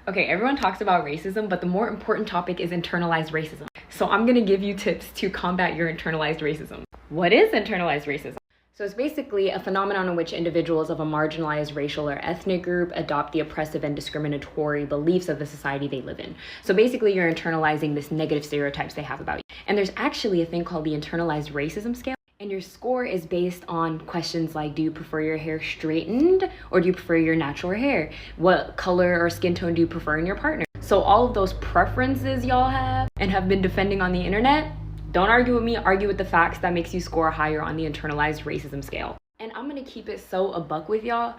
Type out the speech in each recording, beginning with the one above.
Okay, everyone talks about racism, but the more important topic is internalized racism. So I'm gonna give you tips to combat your internalized racism. What is internalized racism? So it's basically a phenomenon in which individuals of a marginalized racial or ethnic group adopt the oppressive and discriminatory beliefs of the society they live in. So basically you're internalizing this negative stereotypes they have about you. And there's actually a thing called the internalized racism scale. And your score is based on questions like, do you prefer your hair straightened or do you prefer your natural hair? What color or skin tone do you prefer in your partner? So all of those preferences y'all have and have been defending on the internet, don't argue with me, argue with the facts. That makes you score higher on the internalized racism scale. And I'm gonna keep it so a buck with y'all.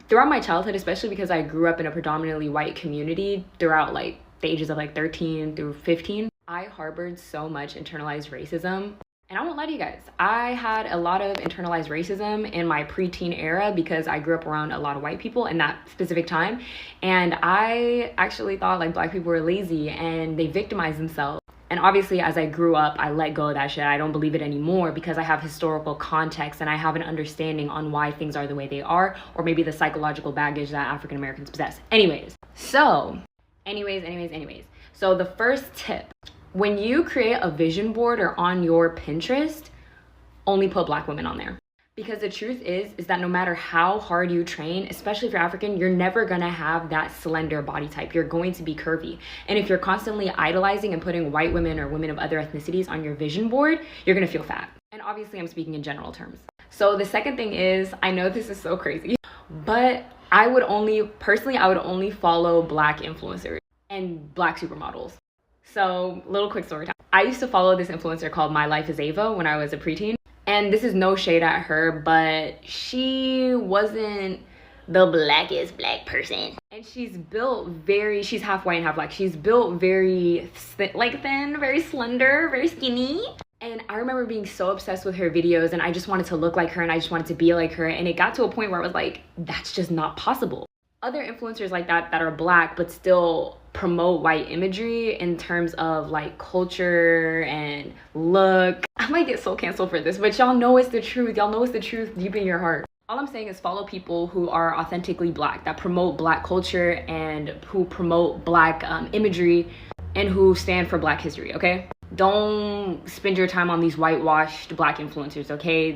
Throughout my childhood, especially because I grew up in a predominantly white community throughout like the ages of like 13 through 15, I harbored so much internalized racism. And I won't lie to you guys, I had a lot of internalized racism in my preteen era because I grew up around a lot of white people in that specific time. And I actually thought like Black people were lazy and they victimized themselves. And obviously as I grew up, I let go of that shit. I don't believe it anymore because I have historical context and I have an understanding on why things are the way they are, or maybe the psychological baggage that African Americans possess. Anyways. So the first tip, when you create a vision board or on your Pinterest, only put Black women on there. Because the truth is that no matter how hard you train, especially if you're African, you're never gonna have that slender body type. You're going to be curvy. And if you're constantly idolizing and putting white women or women of other ethnicities on your vision board, you're gonna feel fat. And obviously I'm speaking in general terms. So the second thing is, I know this is so crazy, but I would only follow Black influencers and Black supermodels. So little quick story time. I used to follow this influencer called My Life is Ava when I was a preteen. And this is no shade at her, but she wasn't the blackest Black person. And she's half white and half Black. She's built very thin, very slender, very skinny. And I remember being so obsessed with her videos and I just wanted to look like her and I just wanted to be like her. And it got to a point where I was like, that's just not possible. Other influencers like that are Black but still promote white imagery in terms of like culture and look. I might get so canceled for this, but y'all know it's the truth. Y'all know it's the truth deep in your heart. All I'm saying is follow people who are authentically Black, that promote Black culture and who promote Black imagery and who stand for Black history, okay? Don't spend your time on these whitewashed Black influencers, okay?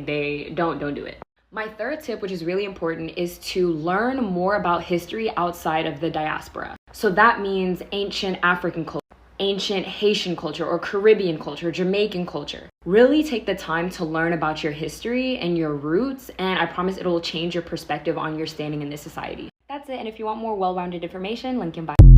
Don't do it. My third tip, which is really important, is to learn more about history outside of the diaspora. So that means ancient African culture, ancient Haitian culture, or Caribbean culture, Jamaican culture. Really take the time to learn about your history and your roots, and I promise it will change your perspective on your standing in this society. That's it, and if you want more well-rounded information, link in bio.